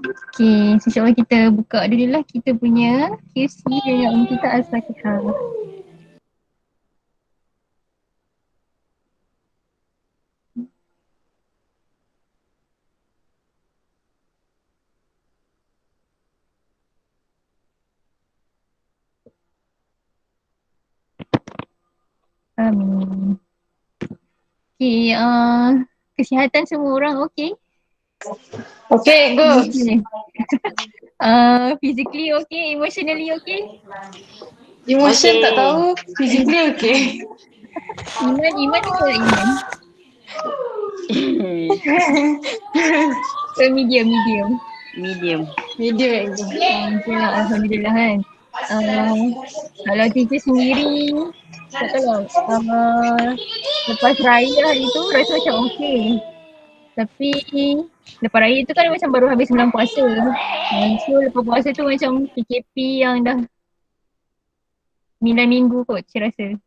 Okay, insyaAllah kita buka dulu lah kita punya QC dengan kita Al-Fatihah. Amin. Okay, kesihatan semua orang okay? Okay, go. Physically okay, emotionally okay? Emotion tak tahu, physically okay. Iman ke iman? Medium. Medium. Medium je. Okay lah, Alhamdulillah kan. Kalau teacher sendiri, tak tahu lah. Lepas raya hari tu rasa macam okay. Tapi lepas raya tu kan macam baru habis bulan puasa. So lepas puasa tu macam PKP yang dah 9 minggu kot saya rasa.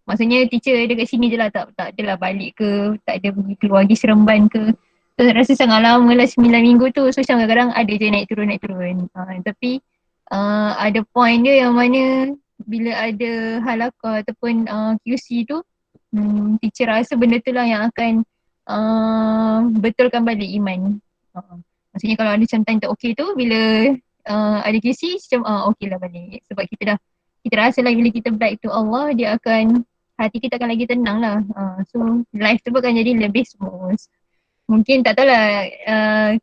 Maksudnya teacher dekat sini je lah, tak adalah balik ke, tak ada pergi keluar pergi Seremban ke. So rasa sangat lama lah 9 minggu tu. So macam kadang-kadang ada je naik turun. Tapi ada point dia yang mana bila ada halakah ataupun QC tu, teacher rasa benda tu lah yang akan betulkan balik iman. Maksudnya kalau ada macam time tak okay tu, bila ada QC macam okay lah balik. Sebab kita rasa lah bila kita back to Allah, dia akan, hati kita akan lagi tenang lah. So life tu akan jadi lebih smooth. Mungkin tak tahulah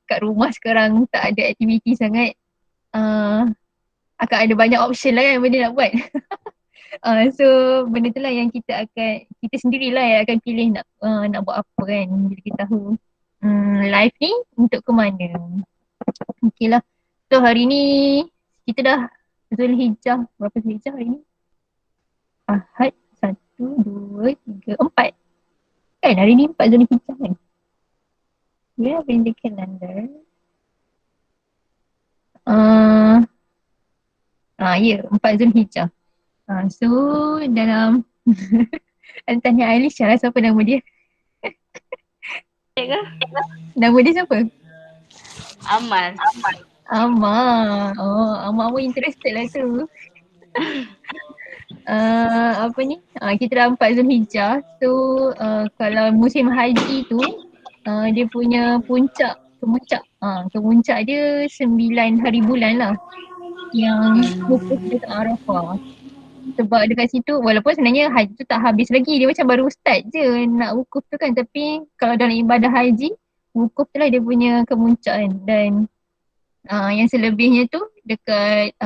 kat rumah sekarang tak ada aktiviti sangat. Akan ada banyak option lah kan benda nak buat. So benda tu lah yang kita sendirilah yang akan pilih nak buat apa kan bila kita tahu life ni untuk ke mana. Okay lah. So hari ni kita dah Zulhijjah. Berapa Zulhijjah hari ni? Ahad 1, 2, 3, 4. Kan hari ni 4 Zulhijjah kan? We have in the calendar. Ya, 4 Zulhijjah. So dalam tanya Ailisha lah siapa nama dia. Nama dia siapa? Amal. Amal. Oh, Amal pun interested lah tu. Apa ni? Kita dah 4 Zulhijjah. So kalau musim haji tu dia punya kemuncak dia 9 hari bulan lah yang wukuf dekat Arafah. Sebab dekat situ walaupun sebenarnya haji tu tak habis lagi, dia macam baru start je nak wukuf tu kan, tapi kalau dalam ibadah haji wukuf tu lah dia punya kemuncak kan. Dan yang selebihnya tu dekat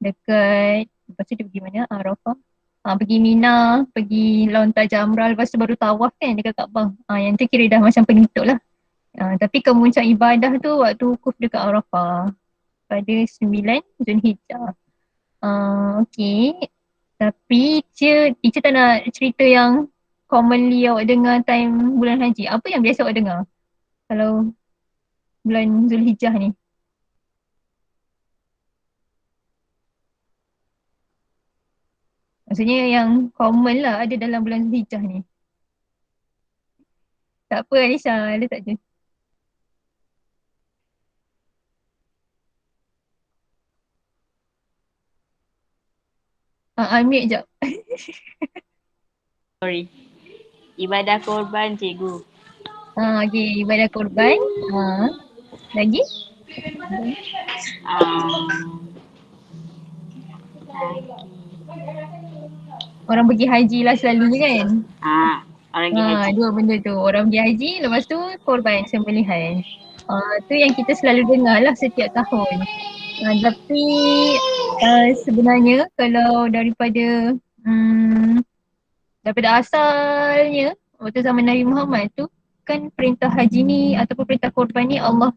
lepas tu dia pergi mana? Arafah. Pergi Mina, pergi lontar jamrah, lepas tu baru tawaf kan dekat Kaabah. Yang tu kira dah macam penutup lah. Tapi kemuncak ibadah tu waktu wukuf dekat Arafah pada 9 Zulhijjah. Okay. Tapi teacher tak nak cerita yang commonly awak dengar time bulan haji. Apa yang biasa awak dengar kalau bulan Zulhijjah ni? Maksudnya yang common lah ada dalam bulan Zulhijjah ni. Tak apa Alisha, ada tak je? Unmute jap. Sorry. Ibadah korban cikgu. Okay, ibadah korban. Lagi? Orang pergi haji lah selalunya kan? Orang pergi haji. Dua benda tu. Orang pergi haji, lepas tu korban sembelihan. Tu yang kita selalu dengar lah setiap tahun. Tapi sebenarnya kalau daripada asalnya waktu zaman Nabi Muhammad tu kan perintah haji ni ataupun perintah korban ni Allah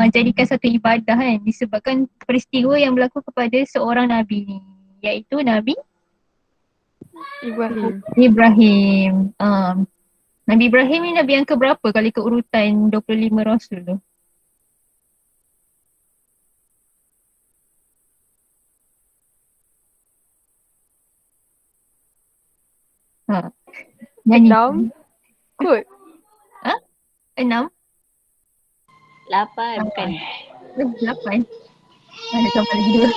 jadikan satu ibadah kan, disebabkan peristiwa yang berlaku kepada seorang Nabi ni, iaitu Nabi Ibrahim. Nabi Ibrahim ni Nabi yang keberapa kali ke urutan 25 Rasul tu? Nyanyi. 6 kot. 6? 8 bukan. 8. Ada tambah lagi 2.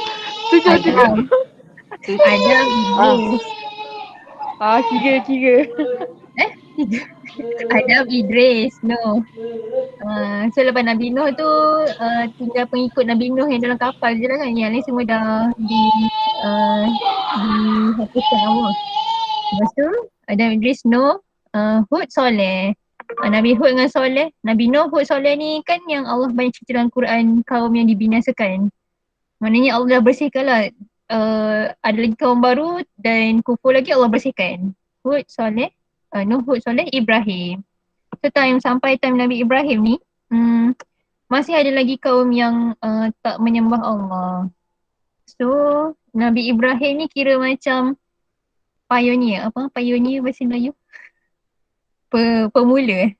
Tujuh. Adam. Adam, Idris. Kira. Adam, Idris, Noh. So lepas Nabi Nuh tu tinggal pengikut Nabi Nuh yang dalam kapal je lah kan. Yang lain semua dah dihapuskan Allah. Lepas tu Adam, Idris, Nuh, Hud, Soleh. Nabi Hud dengan Soleh. Nabi Nuh, Hud, Soleh ni kan yang Allah banyak cerita dalam Quran kaum yang dibinasakan. Maknanya Allah dah bersihkan lah. Ada lagi kaum baru dan kufur lagi Allah bersihkan. Hud, Soleh, Nuh, Hud, Soleh, Ibrahim. So sampai time Nabi Ibrahim ni masih ada lagi kaum yang tak menyembah Allah. So Nabi Ibrahim ni kira macam pioneer. Apa pioneer bahasa Melayu? Pemula.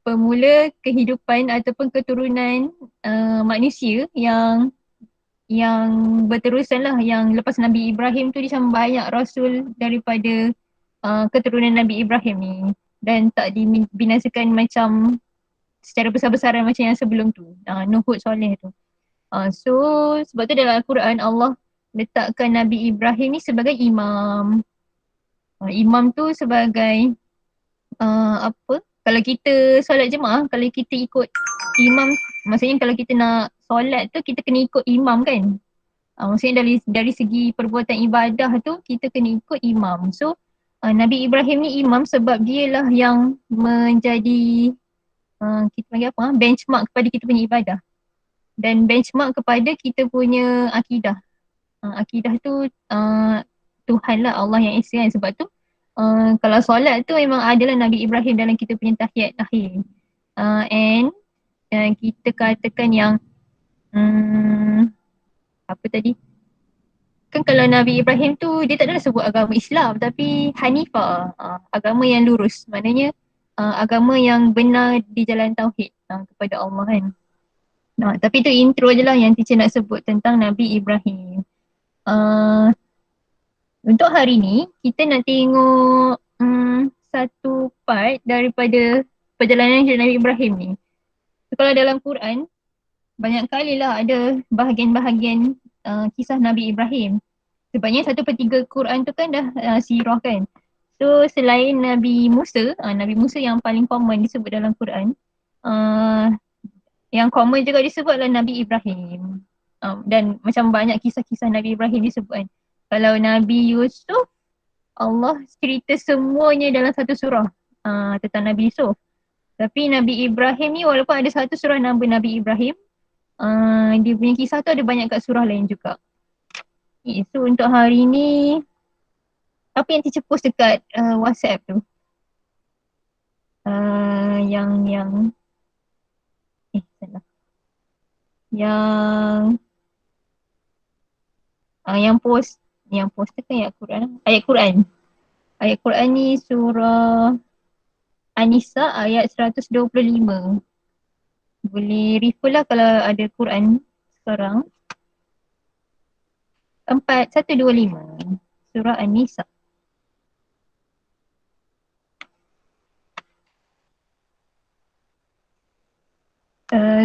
Pemula kehidupan ataupun keturunan manusia yang berterusan lah. Yang lepas Nabi Ibrahim tu dia macam banyak rasul daripada keturunan Nabi Ibrahim ni. Dan tak dibinasakan macam secara besar-besaran macam yang sebelum tu. Nuh, Hud, Soleh tu. So sebab tu dalam Al-Quran Allah letakkan Nabi Ibrahim ni sebagai imam. Imam tu sebagai apa? Kalau kita solat jemaah, kalau kita ikut imam, maksudnya kalau kita nak solat tu kita kena ikut imam kan? Maksudnya dari segi perbuatan ibadah tu kita kena ikut imam. So Nabi Ibrahim ni imam sebab dialah yang menjadi kita panggil apa? Benchmark kepada kita punya ibadah. Dan benchmark kepada kita punya akidah. Akidah tu Tuhan lah, Allah yang Esa kan. Sebab tu kalau solat tu memang adalah Nabi Ibrahim dalam kita punya tahiyat akhir. And kita katakan yang apa tadi? Kan kalau Nabi Ibrahim tu dia tak adalah sebut agama Islam tapi Hanifah, agama yang lurus. Maknanya agama yang benar di jalan tauhid kepada Allah kan. Tapi tu intro je lah yang teacher nak sebut tentang Nabi Ibrahim. Untuk hari ni kita nak tengok satu part daripada perjalanan hidup Nabi Ibrahim ni. So, kalau dalam Quran banyak kali lah ada bahagian-bahagian kisah Nabi Ibrahim. Sebabnya 1/3 Quran tu kan dah sirah kan. So selain Nabi Musa yang paling common disebut dalam Quran, yang common juga disebut adalah Nabi Ibrahim. Dan macam banyak kisah-kisah Nabi Ibrahim disebut kan. Kalau Nabi Yusuf, Allah cerita semuanya dalam satu surah tentang Nabi Yusuf. Tapi Nabi Ibrahim ni walaupun ada satu surah nama Nabi Ibrahim, dia punya kisah tu ada banyak kat surah lain juga. So untuk hari ni, apa yang teacher post dekat WhatsApp tu? Salah. Yang post tu kan ayat Quran. Ayat Quran ni surah An-Nisa ayat 125. Boleh refer lah kalau ada Quran sekarang. 125 surah An-Nisa.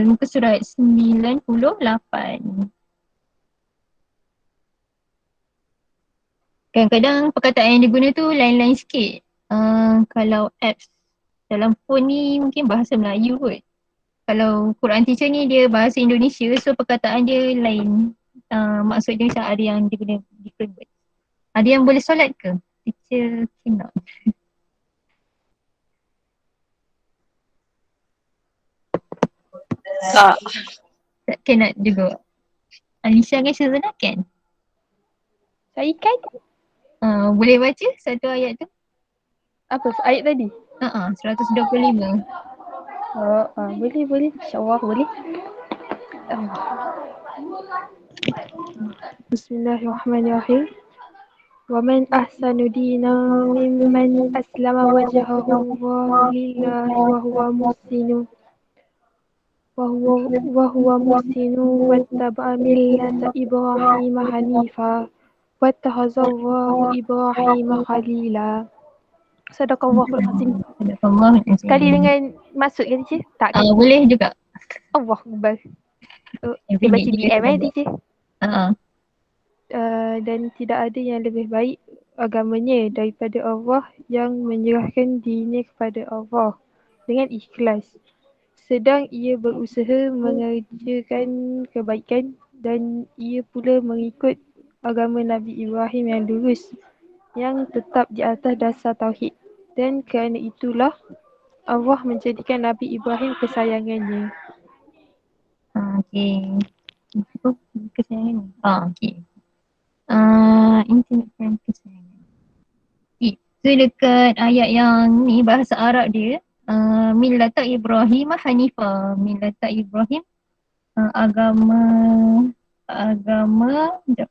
Muka surat 98. Kadang-kadang perkataan yang diguna tu lain-lain sikit. Kalau apps dalam phone ni mungkin bahasa Melayu kot. Kalau Quran teacher ni dia bahasa Indonesia, so perkataan dia lain. Maksud dia macam ada yang dia guna different word. Ada yang boleh solat ke? Teacher cannot. Tak. Cannot juga. Alisha kan Syazana kan? Saya kan? Boleh baca satu ayat tu? Apa ayat tadi? 125. Boleh. InsyaAllah boleh. Bismillahirrahmanirrahim. ومن أحسن دينا ممن أسلم وجهه لله وهو محسن واتبع ملة إبراهيم حنيفا واتخذ الله إبراهيم خليلا. Sadaqallahul azim. Sadaqallah. Sekali dengan masuk ke teacher? Tak kan? Boleh juga. Allah Akbar. Yang Dia baca pendek je DM tak ada. teacher. Ah, Dan tidak ada yang lebih baik agamanya daripada Allah yang menyerahkan dirinya kepada Allah dengan ikhlas. Sedang ia berusaha mengerjakan kebaikan dan ia pula mengikut agama Nabi Ibrahim yang lurus yang tetap di atas dasar tauhid. Dan kerana itulah Allah menjadikan Nabi Ibrahim kesayangannya. okey. Apa kesayangan ni? Okey. Internet friend kesayangan. Okay. So dekat ayat yang ni bahasa Arab dia millata Ibrahim Hanifah. Millata Ibrahim agama sekejap.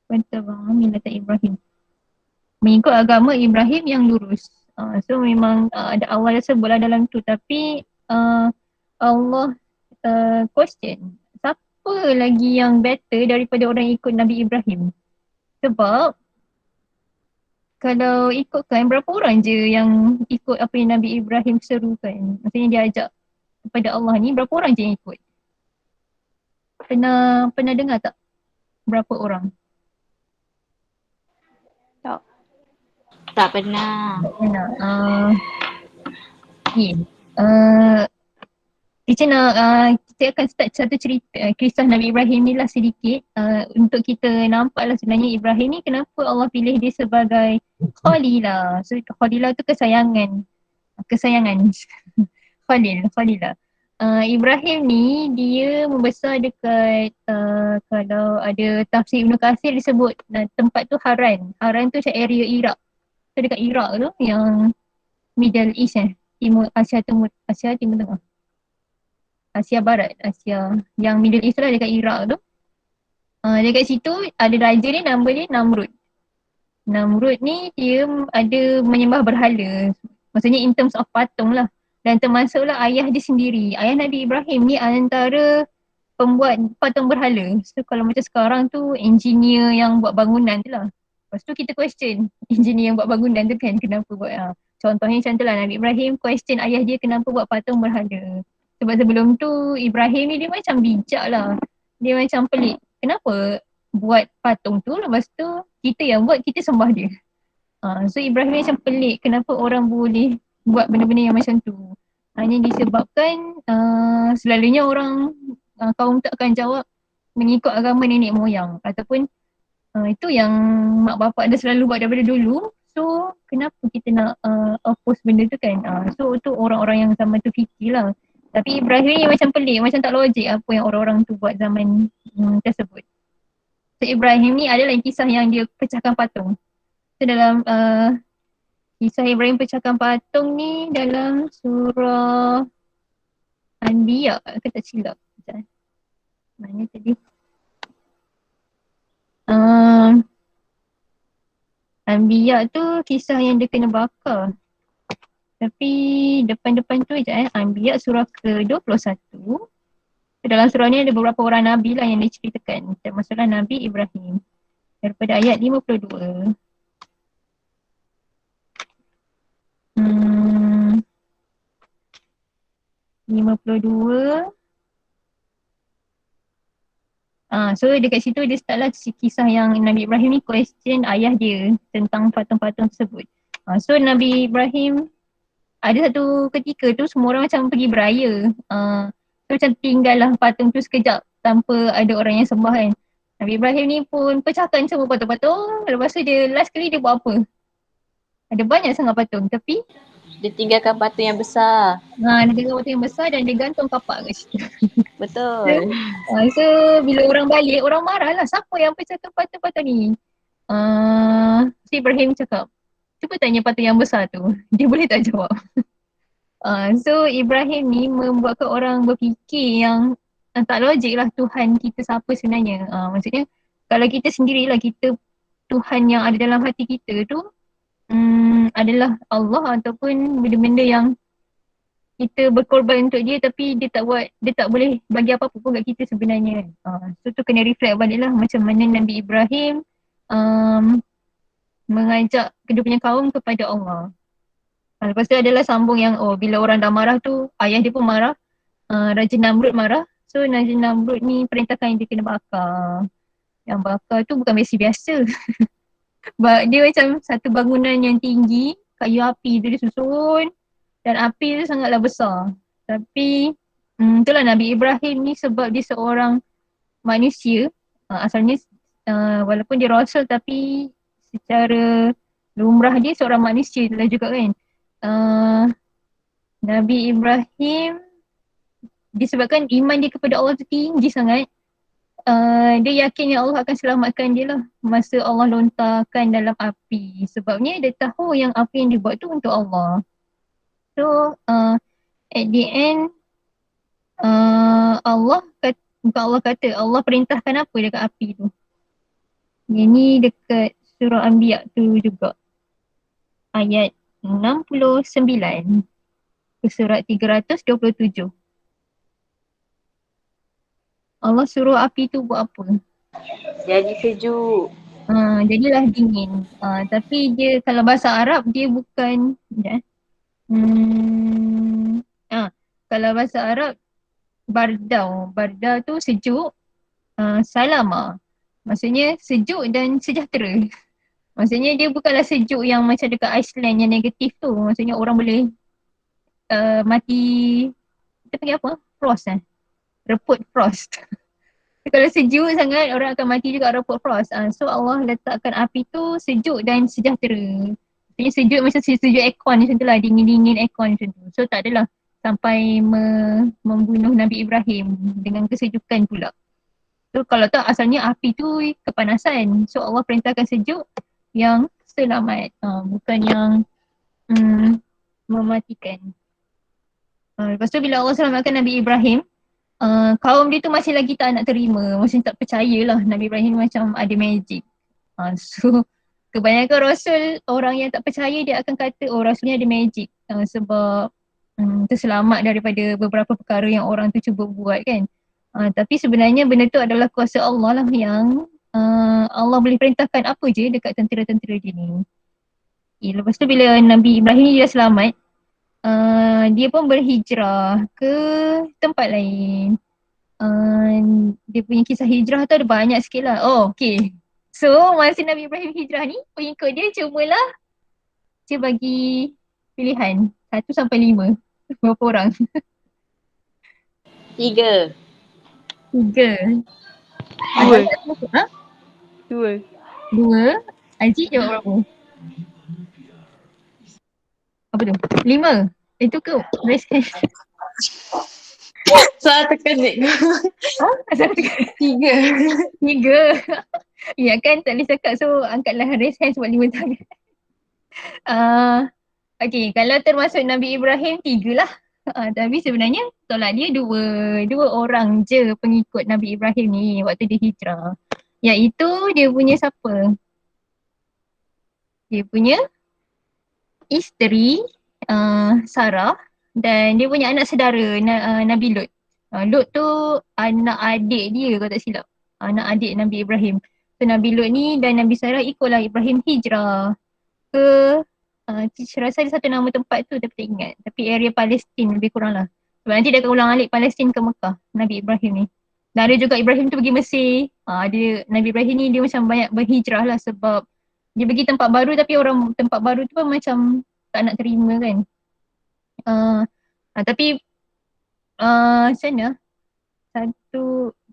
Betul bang, millata Ibrahim. Mengikut agama Ibrahim yang lurus. So memang ada awal sebutlah dalam tu, tapi Allah question siapa lagi yang better daripada orang ikut Nabi Ibrahim. Sebab kalau ikutkan berapa orang je yang ikut apa yang Nabi Ibrahim serukan. Maksudnya dia ajak kepada Allah ni, berapa orang je yang ikut? Pernah dengar tak berapa orang? Tak pernah. Tak pernah. Okay. Teacher nak kita akan start satu cerita kisah Nabi Ibrahim ni lah sedikit untuk kita nampak lah sebenarnya Ibrahim ni kenapa Allah pilih dia sebagai Khalilah. So Khalilah tu kesayangan Khalilah. Ibrahim ni dia membesar dekat kalau ada tafsir Ibn Katsir disebut tempat tu Haran. Haran tu macam area Iraq. So dekat Iraq tu yang Middle East Timur Asia Timur Tengah. Asia Barat, Asia yang Middle East lah dekat Iraq tu. Dekat situ ada raja ni nama dia Namrud. Namrud ni dia ada menyembah berhala. Maksudnya in terms of patung lah. Dan termasuklah ayah dia sendiri. Ayah Nabi Ibrahim ni antara pembuat patung berhala. So kalau macam sekarang tu engineer yang buat bangunan tu lah. Lepas tu kita question engineer yang buat bangunan tu kan kenapa buat. Contohnya macam tu lah Nabi Ibrahim question ayah dia kenapa buat patung berhala. Sebab sebelum tu Ibrahim ni dia macam bijak lah. Dia macam pelik. Kenapa buat patung tu lepas tu kita yang buat kita sembah dia. So Ibrahim ni macam pelik kenapa orang boleh buat benda-benda yang macam tu. Hanya disebabkan selalunya orang kaum tak akan jawab mengikut agama nenek moyang ataupun itu yang mak bapak dah selalu buat daripada dulu. So kenapa kita nak oppose benda tu kan. So tu orang-orang yang zaman tu fikirlah. Tapi Ibrahim ni macam pelik, macam tak logik apa yang orang-orang tu buat zaman tersebut. So Ibrahim ni adalah kisah yang dia pecahkan patung. So dalam kisah Ibrahim pecahkan patung ni dalam surah Anbiya ke tak silap. Mana tadi? Anbiya tu kisah yang dia kena bakar. Tapi depan-depan tu Anbiya surah ke-21. Dalam surah ni ada beberapa orang Nabi lah yang diceritakan. Termasuklah Nabi Ibrahim. Daripada ayat 52. 52. So dekat situ dia startlah kisah yang Nabi Ibrahim ni question ayah dia tentang patung-patung tersebut. So Nabi Ibrahim ada satu ketika tu semua orang macam pergi beraya. So macam tinggallah patung tu sekejap tanpa ada orang yang sembah kan. Nabi Ibrahim ni pun pecahkan semua patung-patung. Lepas tu dia last kali dia buat apa? Ada banyak sangat patung tapi Dia tinggalkan patung yang besar. dia tinggalkan patung yang besar dan dia gantung kapak kat situ. Betul. So bila orang balik orang marah lah siapa yang pecahkan patung-patung ni. Si Ibrahim cakap cuba tanya patung yang besar tu. Dia boleh tak jawab. So Ibrahim ni membuatkan orang berfikir yang tak logik lah Tuhan kita siapa sebenarnya. Maksudnya kalau kita sendirilah kita Tuhan yang ada dalam hati kita tu adalah Allah ataupun benda-benda yang kita berkorban untuk dia tapi dia tak boleh bagi apa-apa pun kat kita sebenarnya. So tu kena reflect balik lah macam mana Nabi Ibrahim mengajak kedua punya kaum kepada Allah. Lepas tu adalah sambung yang bila orang dah marah tu, ayah dia pun marah, Raja Namrud marah. So Raja Namrud ni perintahkan dia kena bakar. Yang bakar tu bukan biasa-biasa. Dia macam satu bangunan yang tinggi, kayu api tu dia susun dan api tu sangatlah besar. Tapi itulah Nabi Ibrahim ni sebab dia seorang manusia, asalnya walaupun dia rasul tapi secara lumrah dia seorang manusia itulah juga kan. Nabi Ibrahim disebabkan iman dia kepada Allah tu tinggi sangat, dia yakin yang Allah akan selamatkan dia lah masa Allah lontarkan dalam api. Sebabnya dia tahu yang apa yang dia buat tu untuk Allah. So at the end Allah kata, Allah perintahkan apa dekat api tu. Ini dekat surah Anbiya tu juga. Ayat 69 ke surat 327. Allah suruh api tu buat apa? Jadi sejuk. Jadilah dingin. Tapi dia kalau bahasa Arab dia bukan kalau bahasa Arab bardau. Bardau tu sejuk, salama. Maksudnya sejuk dan sejahtera. Maksudnya dia bukanlah sejuk yang macam dekat Iceland yang negatif tu. Maksudnya orang boleh mati, kita panggil apa? Frost reput frost. Kalau sejuk sangat orang akan mati juga reput frost. So Allah letakkan api tu sejuk dan sejahtera. Maksudnya sejuk macam sejuk aircon macam tu lah, dingin-dingin aircon macam tu. So tak adalah sampai membunuh Nabi Ibrahim dengan kesejukan pula. So kalau tak asalnya api tu kepanasan. So Allah perintahkan sejuk yang selamat, bukan yang mematikan. Lepas tu bila Allah selamatkan Nabi Ibrahim, kaum dia tu masih lagi tak nak terima, masih tak percayalah Nabi Ibrahim macam ada magic. So kebanyakan rasul orang yang tak percaya dia akan kata rasulnya ada magic, sebab terselamat daripada beberapa perkara yang orang tu cuba buat kan. Tapi sebenarnya benda tu adalah kuasa Allah lah yang Allah boleh perintahkan apa je dekat tentera-tentera dia ni. Lepas tu bila Nabi Ibrahim ni dah selamat, dia pun berhijrah ke tempat lain. Dia punya kisah hijrah tu ada banyak sikit lah. Okay. So masa Nabi Ibrahim hijrah ni, pengikut dia cubalah dia bagi pilihan 1 sampai 5. Berapa orang? 3. 3. 2. 2. Aji jawab berapa? Apa tu? 5. Itu ke? Raise hand. Salah tekan dek. Asal 3. 3. Ya kan tak boleh cakap, so angkatlah raise hand sebab 5 tangan. Okay, kalau termasuk Nabi Ibrahim 3 lah. Tapi sebenarnya tolak dia 2 orang je pengikut Nabi Ibrahim ni waktu dia hijrah. Iaitu dia punya siapa? Dia punya isteri Sarah dan dia punya anak saudara Nabi Lut. Lut tu anak adik dia kalau tak silap. Anak adik Nabi Ibrahim. So Nabi Lut ni dan Nabi Sarah ikutlah Ibrahim hijrah ke saya rasa ada satu nama tempat tu tapi tak ingat. Tapi area Palestin lebih kurang lah. Sebab nanti dia akan ulang alik Palestin ke Mekah, Nabi Ibrahim ni. Dan ada juga Ibrahim tu pergi Mesir. Nabi Ibrahim ni dia macam banyak berhijrah lah sebab dia pergi tempat baru tapi orang tempat baru tu pun macam tak nak terima kan. Tapi macam mana?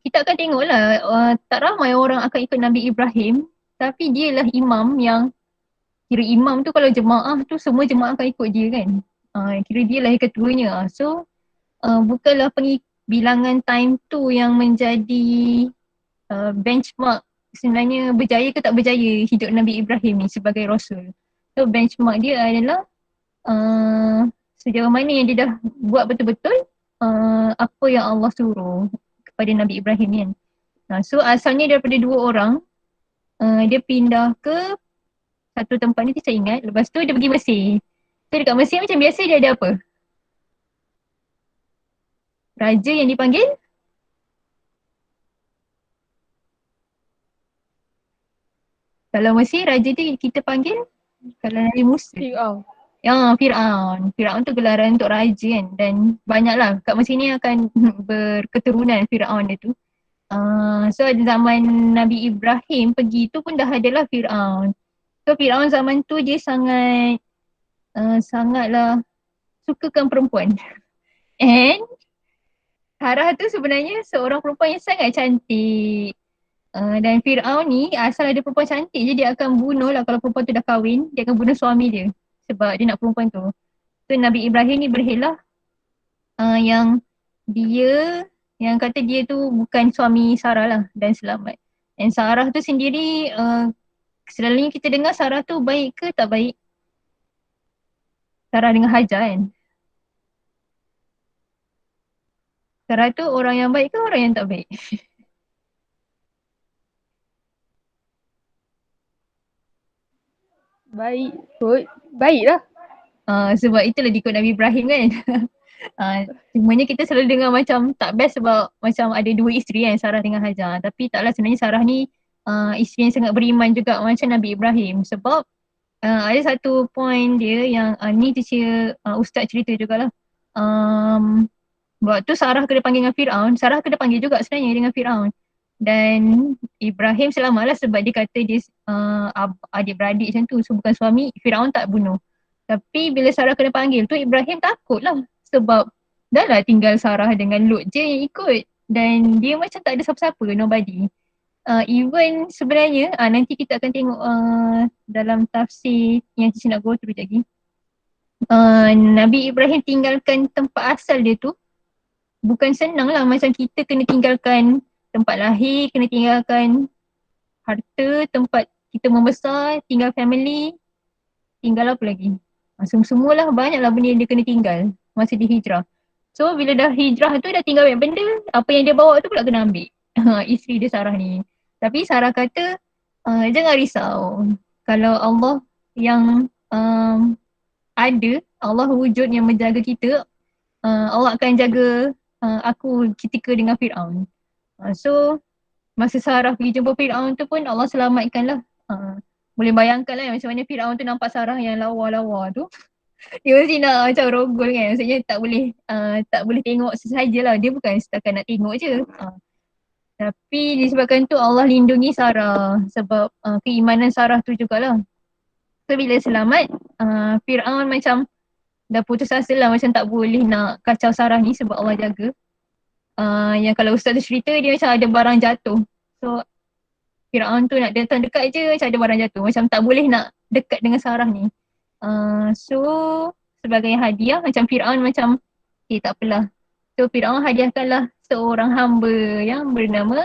Kita akan tengok lah, tak ramai orang akan ikut Nabi Ibrahim tapi dialah imam yang, kira imam tu kalau jemaah tu semua jemaah akan ikut dia kan. Kira dia lah yang ketuanya. So bukanlah bilangan time tu yang menjadi benchmark sebenarnya berjaya ke tak berjaya hidup Nabi Ibrahim ni sebagai Rasul. So benchmark dia adalah sejauh mana yang dia dah buat betul-betul apa yang Allah suruh kepada Nabi Ibrahim ni kan. So asalnya daripada 2 orang, dia pindah ke satu tempat ni saya ingat. Lepas tu dia pergi Mesir. So dekat Mesir macam biasa dia ada apa? Raja yang dipanggil Kalau Mesir raja dia kita panggil, kalau Nabi Musa. Fir'aun. Ya, Fir'aun. Fir'aun tu gelaran untuk raja kan. Dan banyaklah kat Mesir ni akan berketurunan Fir'aun dia tu. So zaman Nabi Ibrahim pergi tu pun dah adalah Fir'aun. So Fir'aun zaman tu dia sangatlah sukakan perempuan. And Sarah tu sebenarnya seorang perempuan yang sangat cantik. Dan Fir'aun ni asal ada perempuan cantik je dia akan bunuh lah kalau perempuan tu dah kahwin. Dia akan bunuh suami dia sebab dia nak perempuan tu. So Nabi Ibrahim ni berhelah yang dia yang kata dia tu bukan suami Sarah lah dan selamat. Dan Sarah tu sendiri selalunya kita dengar Sarah tu baik ke tak baik? Sarah dengan Hajar kan? Sarah tu orang yang baik ke orang yang tak baik? Baik kot. Baik lah. Sebab itulah dia ikut Nabi Ibrahim kan. Cumanya kita selalu dengar macam tak best sebab macam ada dua isteri kan, Sarah dengan Hajar. Tapi taklah, sebenarnya Sarah ni isteri yang sangat beriman juga macam Nabi Ibrahim. Sebab ada satu point dia yang ni teacher ustaz cerita jugalah. Waktu Sarah kena panggil dengan Fir'aun, Sarah kena panggil juga sebenarnya dengan Fir'aun. Dan Ibrahim selamatlah sebab dia kata dia adik-beradik macam tu. So bukan suami, Fir'aun tak bunuh. Tapi bila Sarah kena panggil tu Ibrahim takut lah sebab dah lah tinggal Sarah dengan Lut je yang ikut. Dan dia macam tak ada siapa-siapa, nobody. Even sebenarnya nanti kita akan tengok dalam tafsir yang kita nak go through lagi. Nabi Ibrahim tinggalkan tempat asal dia tu bukan senang lah, macam kita kena tinggalkan tempat lahir, kena tinggalkan harta, tempat kita membesar, tinggal family, tinggal apa lagi? Semualah banyaklah benda yang dia kena tinggal masa dia hijrah. So bila dah hijrah tu dah tinggal banyak benda, apa yang dia bawa tu pula kena ambil. Isteri dia Sarah ni. Tapi Sarah kata jangan risau. Kalau Allah yang ada, Allah wujud yang menjaga kita, Allah akan jaga aku ketika dengan Fir'aun. So masa Sarah pergi jumpa Fir'aun tu pun Allah selamatkan lah. Boleh bayangkan lah macam mana Fir'aun tu nampak Sarah yang lawa-lawa tu. Dia mesti nak macam rogol kan. Maksudnya tak boleh tengok sesaja lah. Dia bukan setakat nak tengok je. Tapi disebabkan tu Allah lindungi Sarah sebab keimanan Sarah tu jugalah. So bila selamat, Fir'aun macam dah putus asa lah, macam tak boleh nak kacau Sarah ni sebab Allah jaga. Yang kalau ustaz tu cerita dia macam ada barang jatuh. So Fir'aun tu nak datang dekat je macam ada barang jatuh. Macam tak boleh nak dekat dengan Sarah ni. So sebagai hadiah macam Fir'aun macam tak apalah. So Fir'aun hadiahkanlah seorang hamba yang bernama,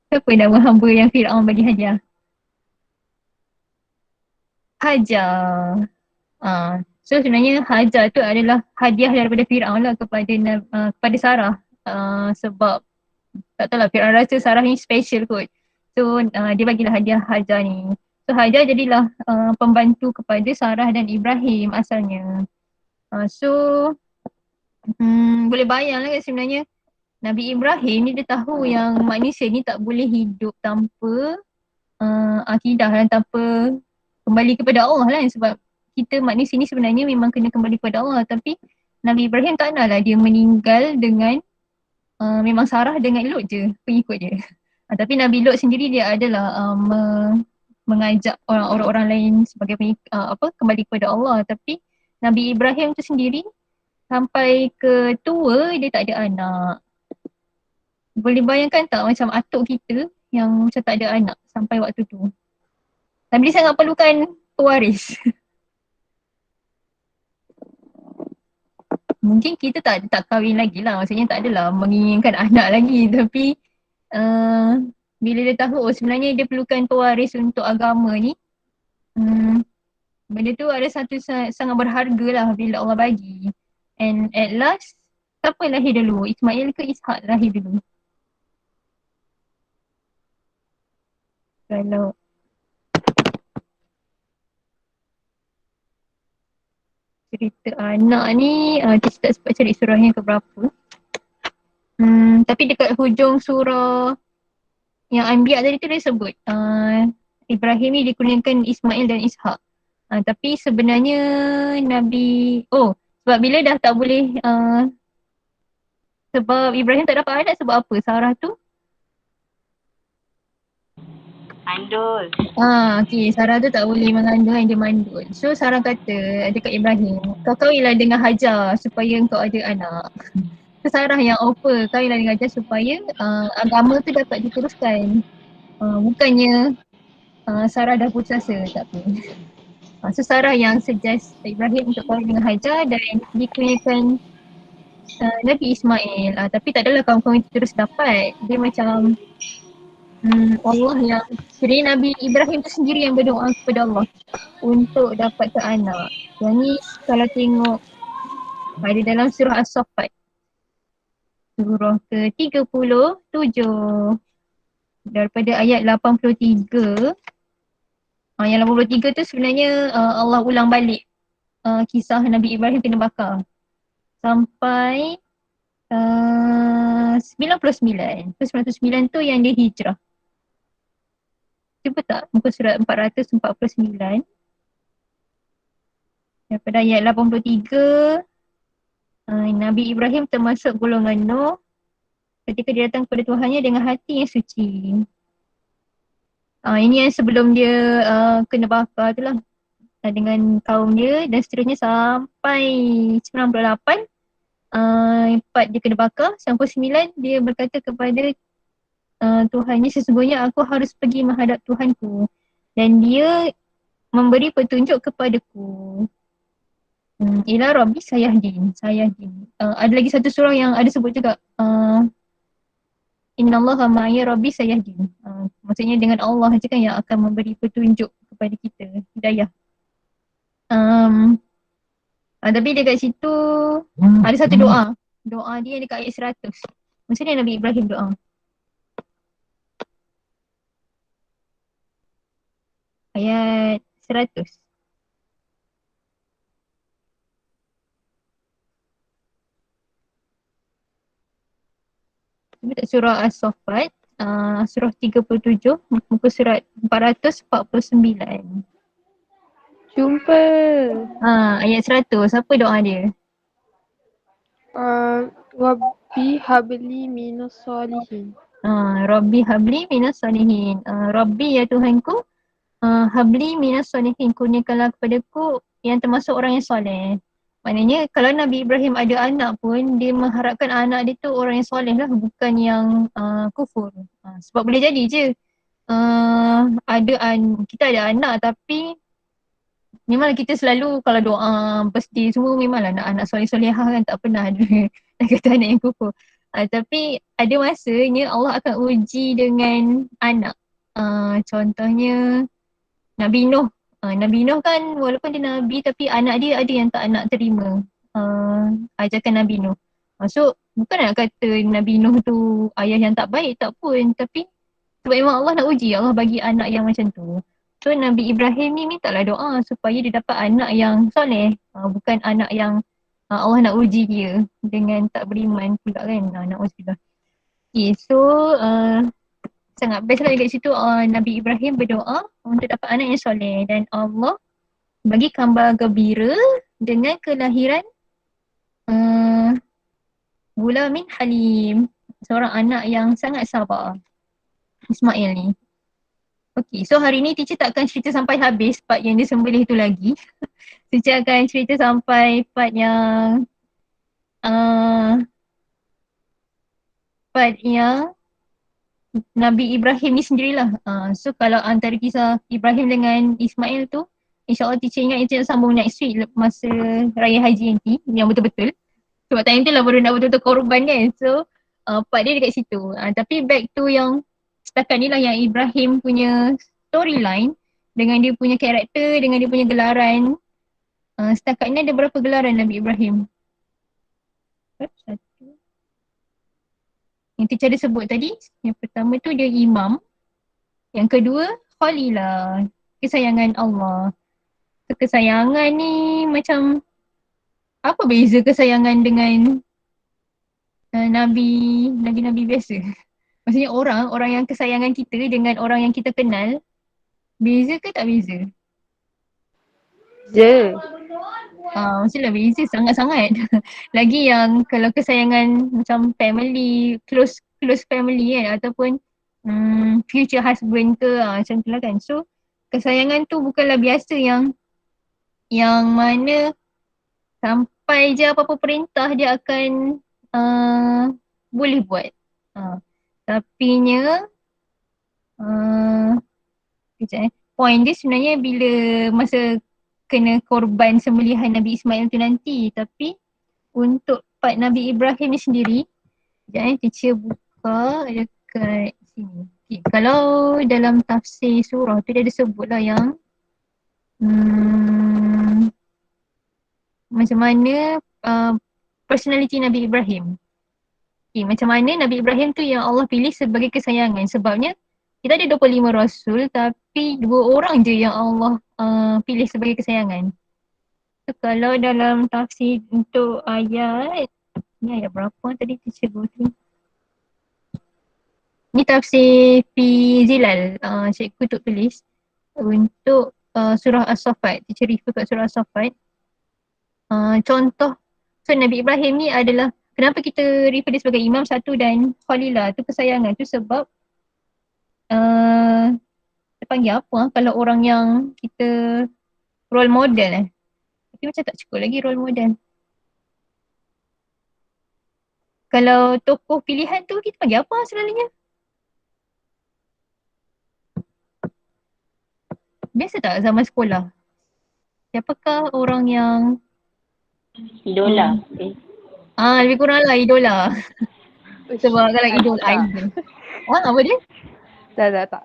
siapa nama hamba yang Fir'aun bagi hadiah? Hajar. So sebenarnya Hajar tu adalah hadiah daripada Fir'aun lah kepada Sarah. Sebab tak tahulah, Fir'aun rasa Sarah ni special kot. So dia bagilah hadiah Hajar ni. So Hajar jadilah pembantu kepada Sarah dan Ibrahim asalnya. So boleh bayang lah kan sebenarnya Nabi Ibrahim ni dia tahu yang manusia ni tak boleh hidup tanpa akidah dan tanpa kembali kepada Allah lah, sebab kita manusia ni sebenarnya memang kena kembali kepada Allah. Tapi Nabi Ibrahim tak nak lah dia meninggal dengan memang Sarah dengan Lut je, pengikut dia. Tapi Nabi Lut sendiri dia adalah mengajak orang-orang lain sebagai kembali kepada Allah. Tapi Nabi Ibrahim tu sendiri sampai ke tua dia tak ada anak. Boleh bayangkan tak macam atuk kita yang macam tak ada anak sampai waktu tu. Tapi dia sangat perlukan pewaris. Mungkin kita tak kahwin lagi lah. Maksudnya tak adalah menginginkan anak lagi. Tapi bila dia tahu sebenarnya dia perlukan pewaris untuk agama ni, benda tu ada satu sangat berharga lah bila Allah bagi. And at last, siapa lahir dulu? Ismail ke Ishak lahir dulu? Kalau cerita anak ni, kita tak sempat cari surah yang keberapa. Tapi dekat hujung surah yang Anbiya tadi tu dia sebut Ibrahim ni dikurniakan Ismail dan Ishak. Tapi sebenarnya Nabi, sebab bila dah tak boleh, sebab Ibrahim tak dapat anak sebab apa? Sarah tu? Mandul. Okay, Sarah tu tak boleh mengandung dan dia mandul. So Sarah kata dekat Ibrahim, kau kahwinlah dengan Hajar supaya kau ada anak. So Sarah yang offer kahwinlah dengan Hajar supaya agama tu dapat diteruskan. Bukannya Sarah dah putus asa, tak apa. So Sarah yang suggest Ibrahim untuk kahwin dengan Hajar dan dikurniakan Nabi Ismail. Tapi tak adalah kawan-kawan itu terus dapat. Dia macam Allah yang, jadi Nabi Ibrahim tu sendiri yang berdoa kepada Allah untuk dapatkan anak. Yang ni kalau tengok ada dalam surah As-Saffat, surah ke-37 daripada ayat 83. Yang 83 tu sebenarnya Allah ulang balik kisah Nabi Ibrahim kena bakar sampai 99. 99 tu yang dia hijrah. Cuba tak muka surat 449 daripada ayat 83. Nabi Ibrahim termasuk golongan Nuh ketika dia datang kepada Tuhannya dengan hati yang suci. Ini yang sebelum dia kena bakar tu lah dengan kaum dia dan seterusnya sampai 98. Empat dia kena bakar. Sampai 9 dia berkata kepada Tuhannya, sesungguhnya aku harus pergi menghadap Tuhanku dan dia memberi petunjuk kepadaku. Ila Rabbi sayahdin. Ada lagi satu surah yang ada sebut juga Innallaha ma'iya Rabbi sayahdin. Maksudnya dengan Allah je kan yang akan memberi petunjuk kepada kita, hidayah. Tapi dekat situ ada satu doa. Doa dia dekat ayat 100. Macam mana Nabi Ibrahim doa? Ayat 100. Surah As-Saffat, surah 37, muka surat 449. Jumpa. Ayat 100, apa doa dia? Rabbi habli minas solihin. Rabbi habli minas solihin. Rabbi ya Tuhanku, habli minas solihin, kurniakanlah kepadaku yang termasuk orang yang soleh. Maknanya kalau Nabi Ibrahim ada anak pun dia mengharapkan anak dia tu orang yang soleh lah, bukan yang kufur. Sebab boleh jadi je kita ada anak tapi memanglah kita selalu kalau doa birthday semua memanglah nak anak soleh-solehah kan, tak pernah ada nak kata anak yang kufur. Tapi ada masanya Allah akan uji dengan anak. Contohnya Nabi Nuh. Nabi Nuh kan walaupun dia Nabi tapi anak dia ada yang tak nak terima ajakan Nabi Nuh. So bukan nak kata Nabi Nuh tu ayah yang tak baik, tak pun. Tapi sebab memang Allah nak uji, Allah bagi anak yang macam tu. So Nabi Ibrahim ni mintalah doa supaya dia dapat anak yang soleh. Bukan anak yang Allah nak uji dia dengan tak beriman pula kan. Na'udzubillah. Okay, so sangat best lah dekat situ. Nabi Ibrahim berdoa untuk dapat anak yang soleh dan Allah bagi khabar gembira dengan kelahiran Gulamin Halim, seorang anak yang sangat sabar, Ismail ni. Okay, so hari ni teacher tak akan cerita sampai habis part yang dia sembelih tu lagi. Teacher akan cerita sampai part yang Nabi Ibrahim ni sendirilah. So kalau antara kisah Ibrahim dengan Ismail tu, InsyaAllah teacher ingat itu sambung next week masa Raya Haji nanti yang betul-betul. Sebab time tu lah baru nak betul-betul korban kan. So part dia dekat situ. Tapi back to yang setakat ni lah yang Ibrahim punya storyline dengan dia punya karakter, dengan dia punya gelaran. Setakat ni ada berapa gelaran Nabi Ibrahim? Satu. Yang teacher ada sebut tadi, yang pertama tu dia imam. Yang kedua, Khalilah, kesayangan Allah. Kesayangan ni macam apa beza kesayangan dengan Nabi biasa? Maksudnya orang yang kesayangan kita dengan orang yang kita kenal, beza ke tak beza? Je. Mestilah beza sangat-sangat. Lagi yang kalau kesayangan macam family, close family kan ataupun future husband ke macam tu lah kan. So kesayangan tu bukanlah biasa yang mana sampai je apa-apa perintah dia akan boleh buat. Tapinya kejap point dia sebenarnya bila masa kena korban sembelihan Nabi Ismail tu nanti. Tapi untuk part Nabi Ibrahim ni sendiri, sekejap teacher buka dekat sini. Okay. Kalau dalam tafsir surah tu dia ada sebut lah yang macam mana personality Nabi Ibrahim. Okay, macam mana Nabi Ibrahim tu yang Allah pilih sebagai kesayangan. Sebabnya kita ada 25 rasul tapi 2 orang je yang Allah pilih sebagai kesayangan. So, kalau dalam tafsir untuk ayat, ni ayat berapa tadi teacher go through? Ni tafsir Fi Zilal, cikgu tu tulis untuk surah As-Saffat. Teacher refer kat surah As-Saffat. Contoh, so Nabi Ibrahim ni adalah, kenapa kita refer dia sebagai Imam satu dan Khalilah tu kesayangan tu sebab kita panggil apa kalau orang yang kita role model tapi macam tak cukup lagi role model. Kalau tokoh pilihan tu kita panggil apa selalunya? Biasa tak zaman sekolah? Siapakah orang yang Idola. lebih kurang lah idola. Sebab kalau idol idol. Apa dia? Tak.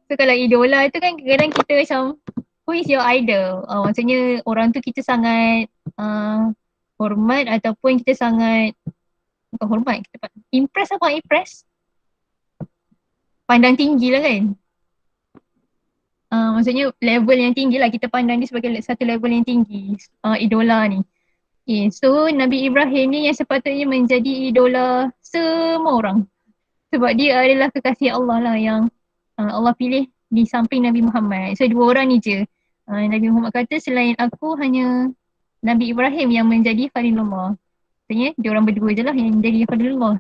So kalau idola tu kan kadang-kadang kita macam who is your idol? Maksudnya orang tu kita sangat hormat ataupun kita sangat bukan hormat, kita impress apa impress? Pandang tinggi lah kan? Maksudnya level yang tinggi lah, kita pandang dia sebagai satu level yang tinggi, idola ni. Okay, so Nabi Ibrahim ni yang sepatutnya menjadi idola semua orang. Sebab dia adalah kekasih Allah lah yang Allah pilih di samping Nabi Muhammad. So 2 orang ni je. Nabi Muhammad kata selain aku hanya Nabi Ibrahim yang menjadi Khalilullah. Maksudnya dia orang berdua je lah yang jadi Khalilullah.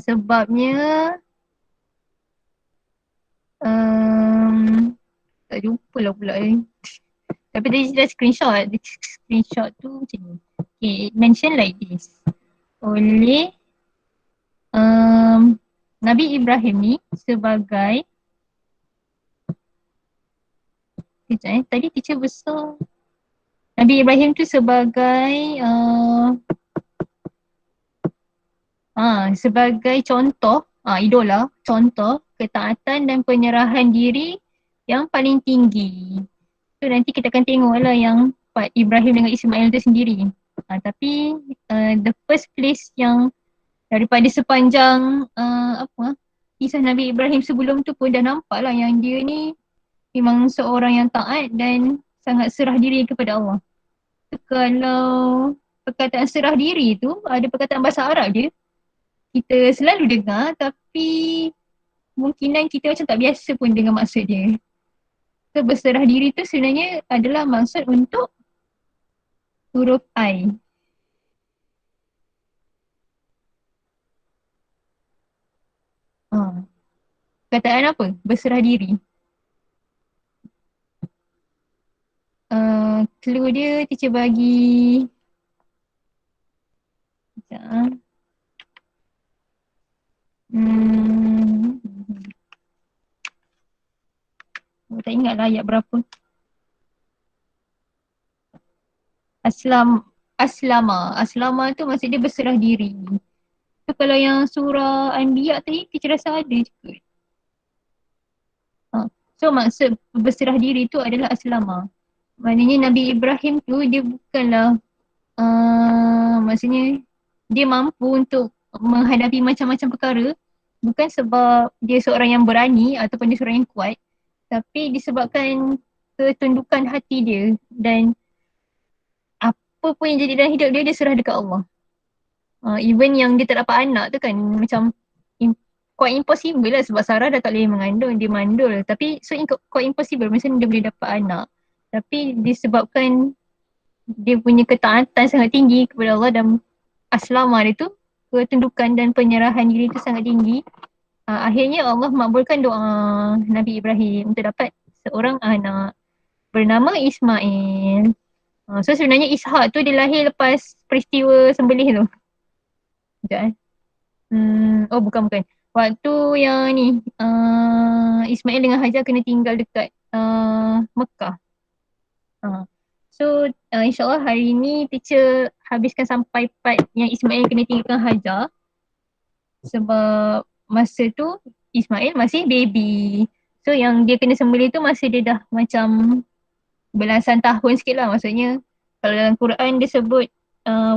Sebabnya tak jumpa lah pula ni. Tapi tadi dah screenshot. Screenshot tu macam ni. Okay, it mention like this. Oleh Nabi Ibrahim ni sebagai tadi teacher besar Nabi Ibrahim tu sebagai sebagai contoh idola, contoh ketaatan dan penyerahan diri yang paling tinggi. So nanti kita akan tengok lah yang part Ibrahim dengan Ismail tu sendiri. Tapi the first place yang daripada sepanjang kisah Nabi Ibrahim sebelum tu pun dah nampak lah yang dia ni memang seorang yang taat dan sangat serah diri kepada Allah. So, kalau perkataan serah diri tu ada perkataan bahasa Arab dia, kita selalu dengar tapi kemungkinan kita macam tak biasa pun dengan maksud dia. So berserah diri tu sebenarnya adalah maksud untuk huruf I. Perkataan apa? Berserah diri. Clue dia teacher bagi sekejap. Tak ingat lah ayat berapa. Aslama tu maksud dia berserah diri. So kalau yang surah Anbiya tadi kita rasa ada juga. So maksud berserah diri tu adalah aslama. Maknanya Nabi Ibrahim tu dia bukanlah maksudnya dia mampu untuk menghadapi macam-macam perkara bukan sebab dia seorang yang berani ataupun dia seorang yang kuat, tapi disebabkan ketundukan hati dia dan apa pun yang jadi dalam hidup dia, dia serah dekat Allah. Even yang dia tak dapat anak tu kan macam quite impossible lah sebab Sarah dah tak boleh mengandung, dia mandul. Tapi so quite impossible macam dia boleh dapat anak. Tapi disebabkan dia punya ketaatan sangat tinggi kepada Allah dan aslamah dia tu, ketundukan dan penyerahan diri tu sangat tinggi. Akhirnya Allah makbulkan doa Nabi Ibrahim untuk dapat seorang anak bernama Ismail. So sebenarnya Ishak tu dia lahir lepas peristiwa sembelih tu. Sekejap oh bukan. Waktu yang ni Ismail dengan Hajar kena tinggal dekat Mekah. So insyaAllah hari ni teacher habiskan sampai part yang Ismail kena tinggalkan Hajar. Sebab masa tu Ismail masih baby. So yang dia kena sembelih tu masa dia dah macam belasan tahun sikit lah. Maksudnya kalau dalam Quran dia sebut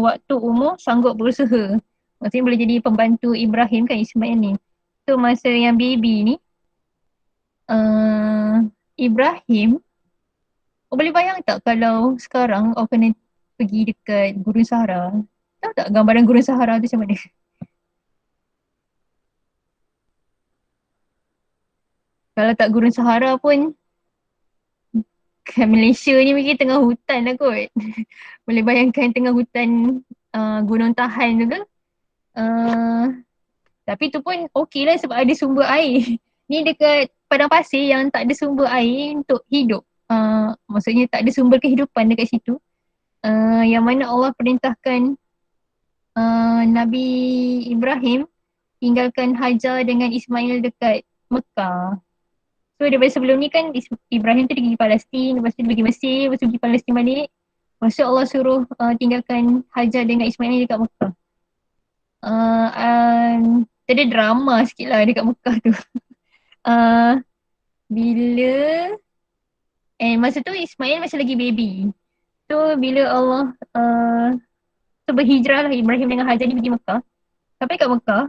waktu umur sanggup berusaha. Maksudnya boleh jadi pembantu Ibrahim kan Ismail ni. So masa yang baby ni Ibrahim, boleh bayang tak kalau sekarang kena pergi dekat Gurun Sahara. Tahu tak gambaran Gurun Sahara tu macam mana? Kalau tak Gurun Sahara pun kat Malaysia ni mungkin tengah hutan lah kot. Boleh bayangkan tengah hutan gunung tahan tu ke. Tapi tu pun okey lah sebab ada sumber air. Ni dekat padang pasir yang tak ada sumber air untuk hidup. Maksudnya tak ada sumber kehidupan dekat situ. Yang mana Allah perintahkan Nabi Ibrahim tinggalkan Hajar dengan Ismail dekat Mekah. So daripada sebelum ni kan Ibrahim tu pergi Palestin, lepas tu dia pergi Mesir, lepas tu pergi Palestin balik. Lepas tu Allah suruh tinggalkan Hajar dengan Ismail dekat Mekah. Ada drama sikit lah dekat Mekah tu. Bila masa tu Ismail masih lagi baby. So bila Allah so berhijrah lah Ibrahim dengan Hajar ni pergi Mekah. Sampai kat Mekah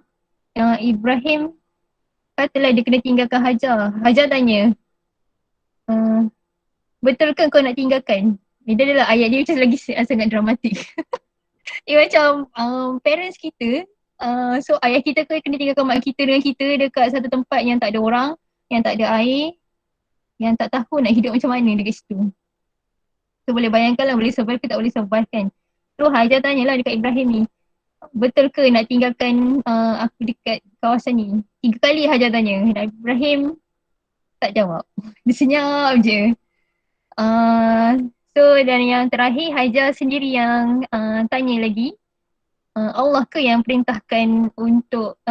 Ibrahim katalah dia kena tinggalkan Hajar. Hajar tanya, betul ke kau nak tinggalkan? Dia adalah ayat dia macam lagi sangat dramatik. Dia macam parents kita, so ayah kita kena tinggalkan mak kita dengan kita dekat satu tempat yang tak ada orang, yang tak ada air, yang tak tahu nak hidup macam mana dekat situ. So boleh bayangkan lah boleh survive ke tak boleh survive kan. So Hajar tanyalah dekat Ibrahim ni, betul ke nak tinggalkan aku dekat kawasan ni? 3 kali Hajar tanya. Dan Ibrahim tak jawab. Dia senyap je. So dan yang terakhir Hajar sendiri yang tanya lagi, Allah ke yang perintahkan untuk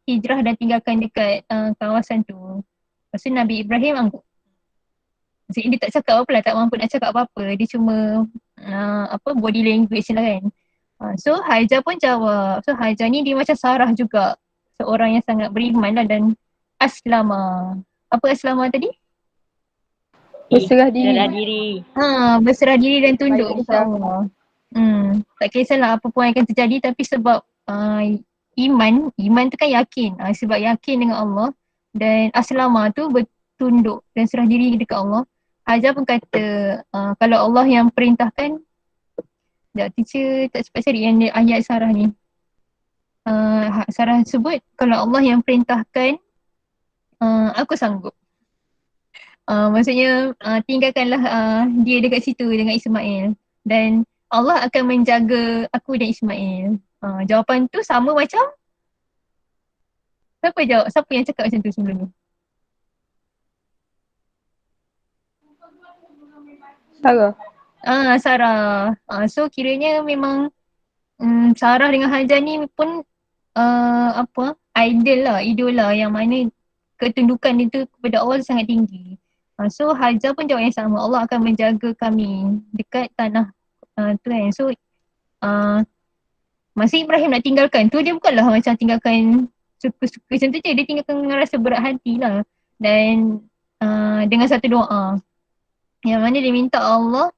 hijrah dan tinggalkan dekat kawasan tu. Lepas tu Nabi Ibrahim angguk. Maksudnya dia tak cakap apa lah, tak mampu nak cakap apa-apa. Dia cuma body language lah kan. So Hajar pun jawab. So Hajar ni dia macam Sarah juga. Seorang yang sangat beriman lah dan aslama. Apa aslama tadi? Berserah diri. Berserah diri. Berserah diri dan tunduk Baik, kepada Allah. Tak kisahlah apa pun yang akan terjadi tapi sebab iman tu kan yakin. Sebab yakin dengan Allah dan aslama tu bertunduk dan serah diri dekat Allah. Hajar pun kata kalau Allah yang perintahkan, teacher tak sempat cari yang ayat Sarah ni. Sarah sebut kalau Allah yang perintahkan aku sanggup. Maksudnya tinggalkanlah dia dekat situ dengan Ismail dan Allah akan menjaga aku dan Ismail. Jawapan tu sama macam siapa yang cakap macam tu sebelum ni? Sarah. Sarah. So kiranya memang Sarah dengan Hajar ni pun idola yang mana ketundukan itu kepada Allah sangat tinggi. So Hajar pun jawab yang sama, Allah akan menjaga kami dekat tanah tu kan. So masa Ibrahim nak tinggalkan tu dia bukanlah macam tinggalkan suka-suka macam tu je, dia tinggalkan dengan rasa berat hati lah. Dan dengan satu doa yang mana dia minta Allah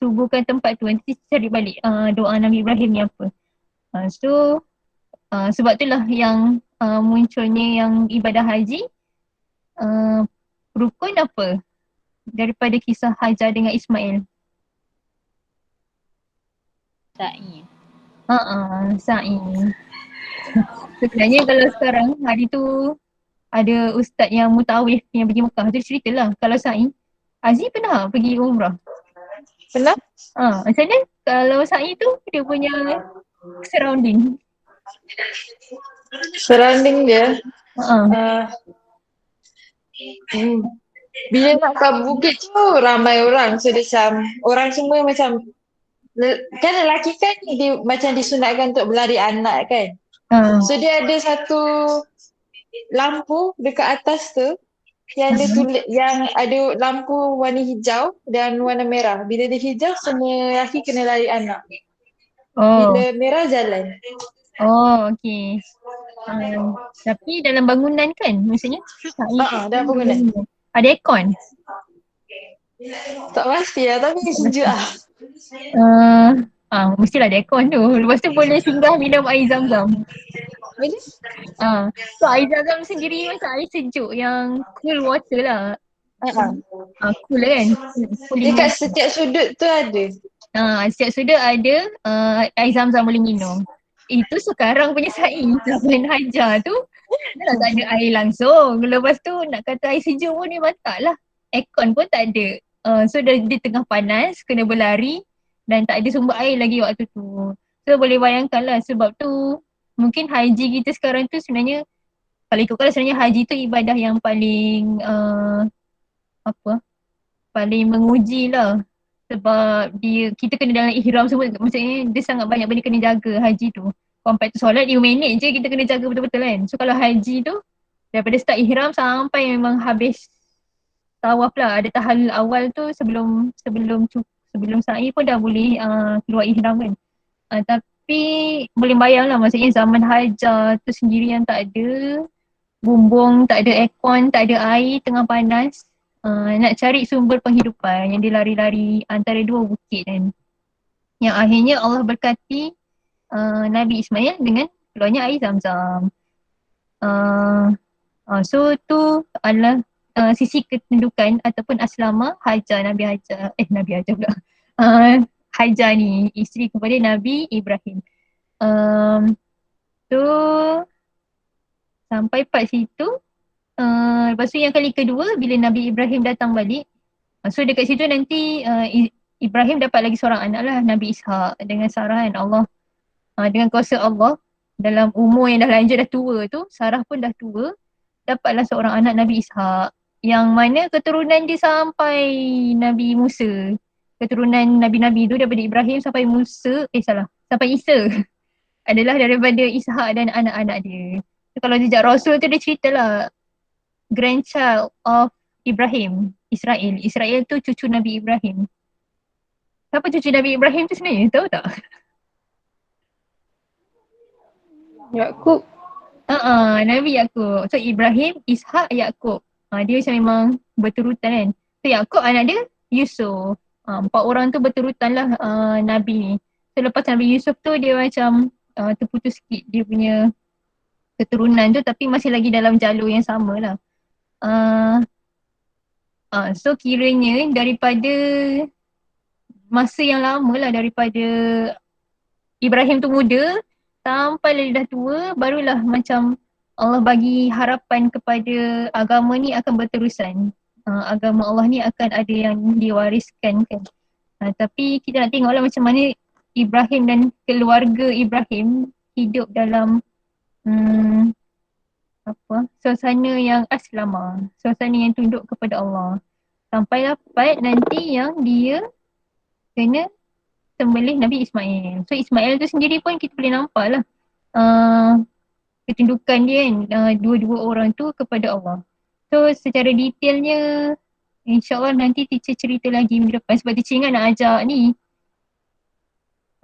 suburkan tempat tu. Nanti cari balik doa Nabi Ibrahim ni apa. So sebab itulah yang munculnya yang ibadah haji rukun apa daripada kisah Hajar dengan Ismail. Sa'i. Sa'i. Sebenarnya kalau sekarang hari tu ada ustaz yang mutawif yang pergi Mekah tu ceritalah kalau Sa'i. Aziz pernah pergi umrah. Pernah? Macam mana kalau Sa'i tu dia punya surrounding? Surrounding dia. Ha. Uh, Bila nak ke bukit tu ramai orang. So dia macam orang semua macam kan lelaki kan dia macam disunatkan untuk berlari anak kan. So dia ada satu lampu dekat atas tu yang dia tulis yang ada lampu warna hijau dan warna merah. Bila dia hijau semua lelaki kena lari anak. Bila merah jalan. Okey. Tapi dalam bangunan kan maksudnya? Dalam bangunan. Ada aircon? Tak pasti lah tapi sejuk lah. Mestilah ada aircon tu. Lepas tu boleh singgah minum air zam-zam. Boleh? So air zam-zam sendiri macam air sejuk yang cool water lah. Cool lah kan? Dekat setiap sudut tu ada. Setiap sudut ada air zam-zam boleh minum. Itu sekarang punya Sa'i. Zaman Hajar tu dah tak ada air langsung. Lepas tu nak kata air sejuk pun memang tak lah. Aircon pun tak ada. So di tengah panas kena berlari dan tak ada sumber air lagi waktu tu. So boleh bayangkan lah sebab tu mungkin haji kita sekarang tu sebenarnya kalau ikutkan sebenarnya haji tu ibadah yang paling paling menguji lah. Sebab kita kena dalam ihram semua, maksudnya dia sangat banyak benda kena jaga haji tu. Compared to solat 5 minit je kita kena jaga betul-betul kan. So kalau haji tu daripada start ihram sampai memang habis tawaf lah. Ada tahlil awal tu sebelum sa'i pun dah boleh keluar ihram kan. Tapi boleh bayang lah maksudnya zaman Hajar tu sendiri yang tak ada bumbung, tak ada aircon, tak ada air tengah panas. Nak cari sumber penghidupan yang dia lari-lari antara dua bukit kan. Yang akhirnya Allah berkati Nabi Ismail dengan keluarnya air zam-zam. So tu adalah sisi ketendukan ataupun aslama Hajar, Nabi Hajar pula. Hajar ni isteri kepada Nabi Ibrahim. So sampai part situ. Lepas tu yang kali kedua bila Nabi Ibrahim datang balik. So dekat situ nanti Ibrahim dapat lagi seorang anak lah, Nabi Ishak dengan Sarah kan. Allah dengan kuasa Allah dalam umur yang dah lanjut dah tua tu, Sarah pun dah tua, dapatlah seorang anak Nabi Ishak yang mana keturunan dia sampai Nabi Musa. Keturunan Nabi-Nabi tu daripada Ibrahim sampai sampai Isa adalah daripada Ishak dan anak-anak dia. So, kalau jejak Rasul tu dia ceritalah grandchild of Ibrahim, Israel. Israel tu cucu Nabi Ibrahim. Siapa cucu Nabi Ibrahim tu sebenarnya? Tahu tak? Yakub. Nabi Yakub. So Ibrahim, Ishak, Yakub. Dia macam memang berturutan kan. So Yakub anak dia Yusuf. 4 orang tu berturutan lah Nabi ni. So lepas Nabi Yusuf tu dia macam terputus sikit dia punya keturunan tu tapi masih lagi dalam jalur yang sama lah. So kiranya daripada masa yang lama lah, daripada Ibrahim tu muda sampai dia dah tua, barulah macam Allah bagi harapan kepada agama ni akan berterusan. Agama Allah ni akan ada yang diwariskan kan. Tapi kita nak tengoklah macam mana Ibrahim dan keluarga Ibrahim hidup dalam suasana yang aslama, suasana yang tunduk kepada Allah. Sampailah part nanti yang dia kena sembelih Nabi Ismail. So Ismail tu sendiri pun kita boleh nampak lah ketundukan dia kan, dua-dua orang tu kepada Allah. So secara detailnya InsyaAllah nanti teacher cerita lagi minggu depan sebab teacher ingat nak ajak ni,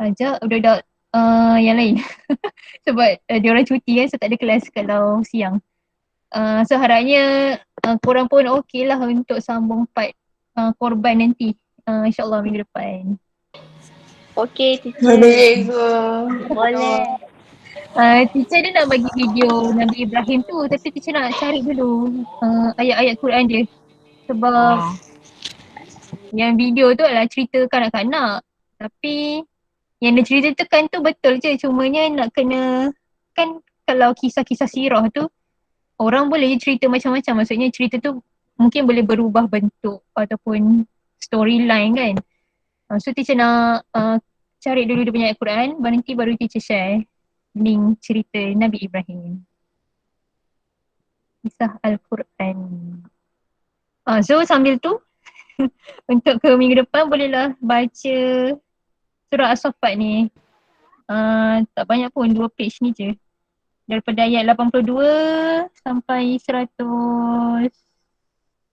ajak budak-budak yang lain sebab dia orang cuti kan, so tak ada kelas kalau siang. So harapnya korang pun okey lah untuk sambung part korban nanti, InsyaAllah minggu depan. Okey, teacher. Boleh. Teacher dia nak bagi video Nabi Ibrahim tu tapi teacher nak cari dulu ayat-ayat Quran dia sebab yang video tu adalah cerita kanak-kanak tapi Yang dia ceritakan tu betul je, cumanya nak kena, kan kalau kisah-kisah sirah tu orang boleh cerita macam-macam, maksudnya cerita tu mungkin boleh berubah bentuk ataupun storyline kan. So teacher nak cari dulu dia punya ayat Quran, nanti baru teacher share link cerita Nabi Ibrahim. Kisah Al-Quran. So sambil tu untuk ke minggu depan bolehlah baca surah As-Saffat ni. Tak banyak pun, 2 page ni je. Daripada ayat 82 sampai 100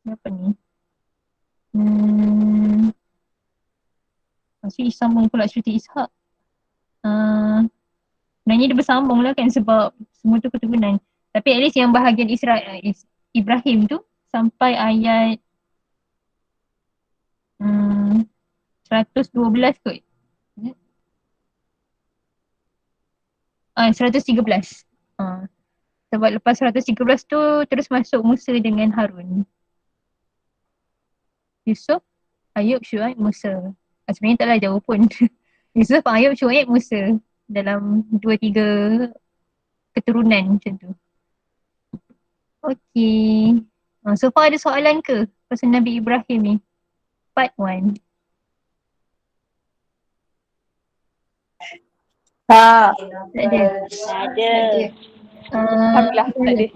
apa ni? Masih sambung pula cerita Ishak. Sebenarnya dia bersambung lah kan sebab semua tu keturunan. Tapi at least yang bahagian Ibrahim tu sampai ayat 112 kot. 113. Sebab lepas 113 tu terus masuk Musa dengan Harun. Yusuf, Ayub, Syuaib, Musa. Sebenarnya taklah jauh pun. Yusuf, Ayub, Syuaib, Musa. Dalam 2-3 keturunan macam tu. Okay. So far ada soalan ke pasal Nabi Ibrahim ni? Part 1. Tak. Tak ada. Ada. Alhamdulillah, tak ada.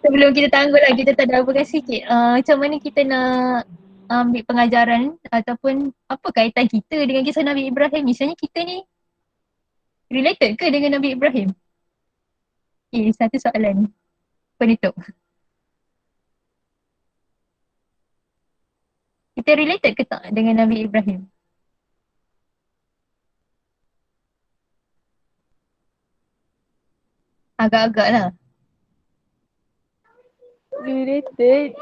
Sebelum kita tangguhlah, kita tadabburkan sikit. Macam mana kita nak ambil pengajaran ataupun apa kaitan kita dengan kisah Nabi Ibrahim? Misalnya kita ni related ke dengan Nabi Ibrahim? Satu soalan penutup. Kita related ke tak dengan Nabi Ibrahim? Agak-agak lah. Related.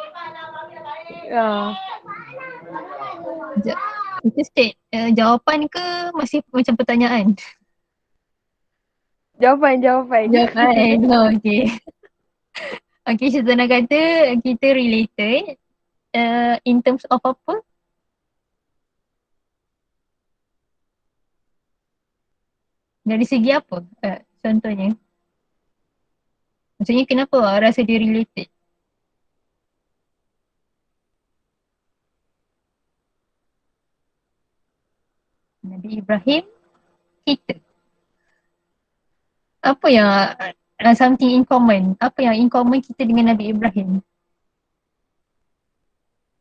Itu state jawapan ke masih macam pertanyaan? Jawapan. Jawapan. Okay. Okay, saya nak kata kita related in terms of apa? Dari segi apa? Contohnya. Maksudnya kenapa rasa dia related? Nabi Ibrahim, kita. Apa yang something in common? Apa yang in common kita dengan Nabi Ibrahim?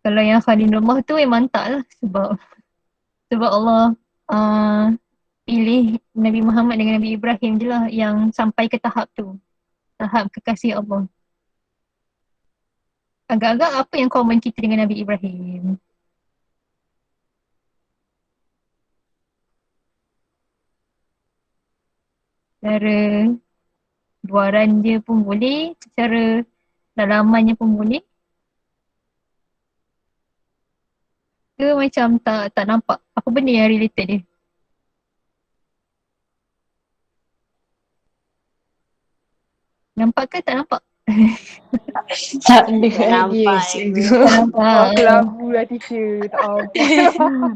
Kalau yang Khalilullah tu memang tak lah sebab Allah pilih Nabi Muhammad dengan Nabi Ibrahim je lah yang sampai ke tahap tu. Tahap kekasih Allah. Agak-agak apa yang common kita dengan Nabi Ibrahim? Cara luaran dia pun boleh, secara dalamannya pun boleh. Ke macam tak nampak apa benda yang related dia? Nampak ke tak nampak? Tak ada. Nampak. Tak nampak. Aku labu lah teacher. Tak apa.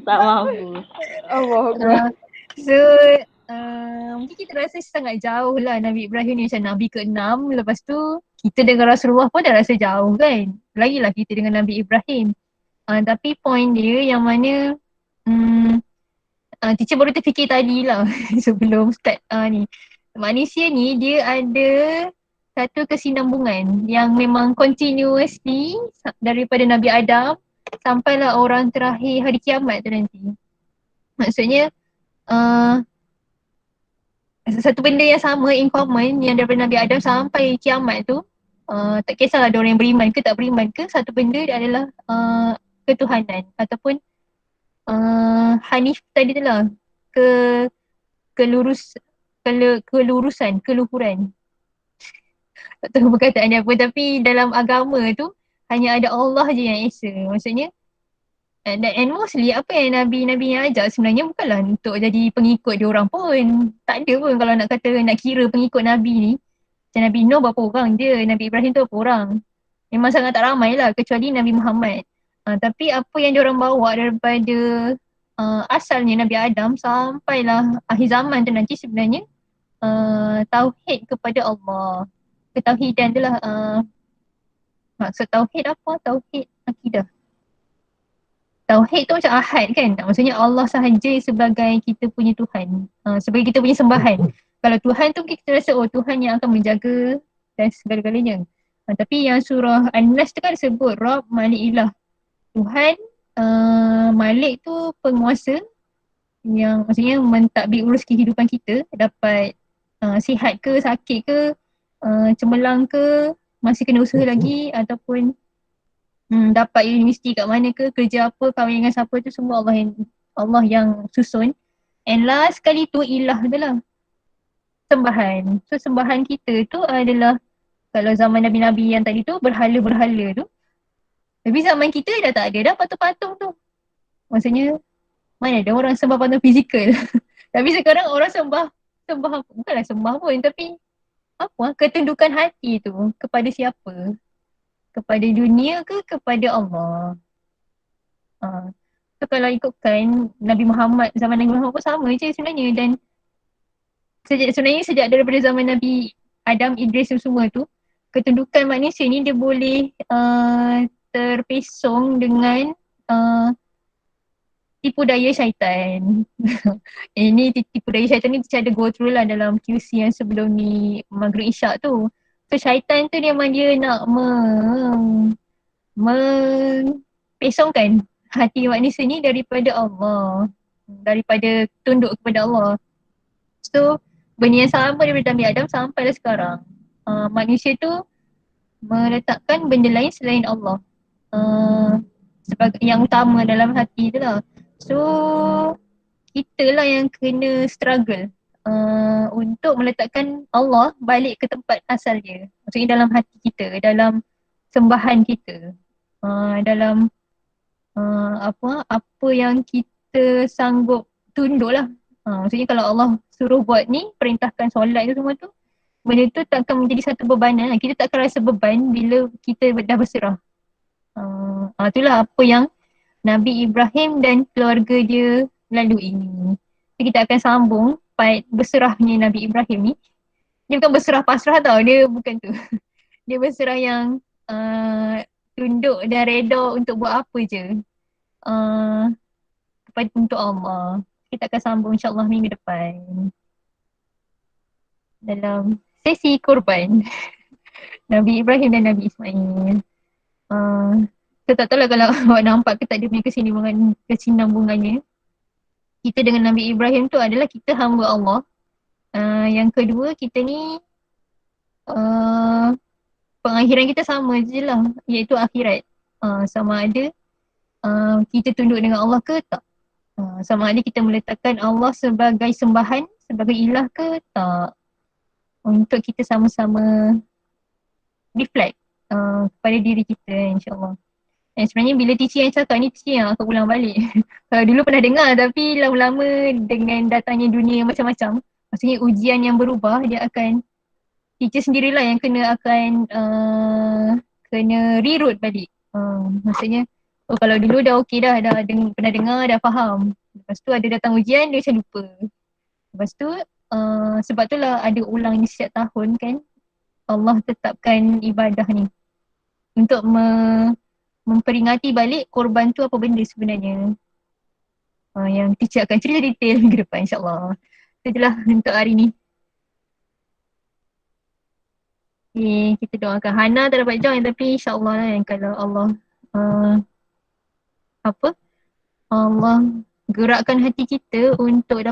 Tak mampu. Allah. So mungkin kita rasa sangat jauh lah Nabi Ibrahim ni, macam Nabi ke-6. Lepas tu kita dengan Rasulullah pun dah rasa jauh kan. Lagilah kita dengan Nabi Ibrahim. Tapi point dia yang mana teacher baru terfikir tadi lah sebelum start ni. Manusia ni dia ada satu kesinambungan yang memang continuously daripada Nabi Adam sampailah orang terakhir hari kiamat tu nanti. Maksudnya satu benda yang sama in common yang daripada Nabi Adam sampai kiamat tu, tak kisahlah ada orang yang beriman ke tak beriman ke, satu benda adalah ketuhanan ataupun Hanif tadi tu lah, keluhuran. Tak tahu perkataannya apa, tapi dalam agama tu hanya ada Allah je yang esa. Maksudnya and mostly apa yang Nabi-Nabi yang ajak sebenarnya bukanlah untuk jadi pengikut dia orang pun. Tak ada pun kalau nak kata nak kira pengikut Nabi ni. Macam Nabi Nuh berapa orang je, Nabi Ibrahim tu berapa orang. Memang sangat tak ramai lah kecuali Nabi Muhammad. Tapi apa yang diorang bawa daripada asalnya Nabi Adam sampailah akhir zaman tu nanti sebenarnya tauhid kepada Allah. Ketauhidan tu lah maksud tauhid apa? Tauhid akidah. Tauhid tu macam ahad kan? Maksudnya Allah sahaja sebagai kita punya Tuhan. Sebagai kita punya sembahan. Kalau Tuhan tu kita rasa Tuhan yang akan menjaga dan segala-galanya. Tapi yang surah An-Nas tu kan sebut Rabb, Malik, Ilah. Tuhan, Malik tu penguasa yang maksudnya mentadbir urus kehidupan kita, dapat sihat ke, sakit ke, cemerlang ke, masih kena usaha lagi ataupun dapat universiti kat mana ke, kerja apa, kahwin dengan siapa tu semua Allah yang susun. And last sekali tu ilah tu lah, sembahan. So sembahan kita tu adalah kalau zaman Nabi-Nabi yang tadi tu berhala-berhala tu. Tapi zaman kita dah tak ada dah patung-patung tu. Maksudnya mana ada orang sembah patung fizikal. Tapi sekarang orang sembah bukanlah sembah pun, tapi apa, ketundukan hati tu kepada siapa? Kepada dunia ke kepada Allah? So kalau ikutkan Nabi Muhammad, zaman Nabi Muhammad pun sama je sebenarnya. Dan sejak daripada zaman Nabi Adam, Idris semua tu, ketundukan manusia ni dia boleh terpesong dengan tipu daya syaitan. Ini tipu daya syaitan ni kita ada go through lah dalam QC yang sebelum ni Maghrib Isyak tu. So syaitan tu dia nak mempesongkan hati manusia ni daripada Allah, daripada tunduk kepada Allah. So benda yang sama daripada Nabi Adam sampailah sekarang. Manusia tu meletakkan benda lain selain Allah sebagai yang utama dalam hati tu lah. So kita lah yang kena struggle untuk meletakkan Allah balik ke tempat asal dia. Maksudnya dalam hati kita, dalam sembahan kita, dalam apa yang kita sanggup tunduk lah. Maksudnya kalau Allah suruh buat ni, perintahkan solat tu semua tu, benda tu tak akan menjadi satu bebanan. Kita tak akan rasa beban bila kita dah berserah. Itulah apa yang Nabi Ibrahim dan keluarga dia lalui. Kita akan sambung part berserahnya Nabi Ibrahim ni. Dia bukan berserah pasrah tau, dia bukan tu. Dia berserah yang tunduk dan reda untuk buat apa je untuk Allah. Kita akan sambung insyaAllah minggu depan dalam sesi korban Nabi Ibrahim dan Nabi Ismail. Saya tak tahu lah kalau awak nampak ke tak dia punya kesinambungannya. Kita dengan Nabi Ibrahim tu adalah kita hamba Allah. Yang kedua, kita ni pengakhiran kita sama je lah, iaitu akhirat. Sama ada kita tunduk dengan Allah ke tak. Sama ada kita meletakkan Allah sebagai sembahan, sebagai ilah ke tak. Untuk kita sama-sama reflect kepada diri kita insyaAllah. Dan sebenarnya bila teacher yang cakap ni, teacher yang aku ulang balik. Kalau dulu pernah dengar tapi lama-lama dengan datangnya dunia yang macam-macam, maksudnya ujian yang berubah, dia akan, teacher sendirilah yang kena reroute balik. Maksudnya kalau dulu dah okey dah pernah dengar, dah faham. Lepas tu ada datang ujian, dia macam lupa. Lepas tu sebab tu lah ada ulang ni setiap tahun kan. Allah tetapkan ibadah ni untuk memperingati balik korban tu apa benda sebenarnya. Yang teacher akan cerita detail minggu depan insyaAllah. Itu je lah untuk hari ni. Okay, kita doakan. Hana tak dapat join tapi insyaAllah kan, kalau Allah Allah gerakkan hati kita untuk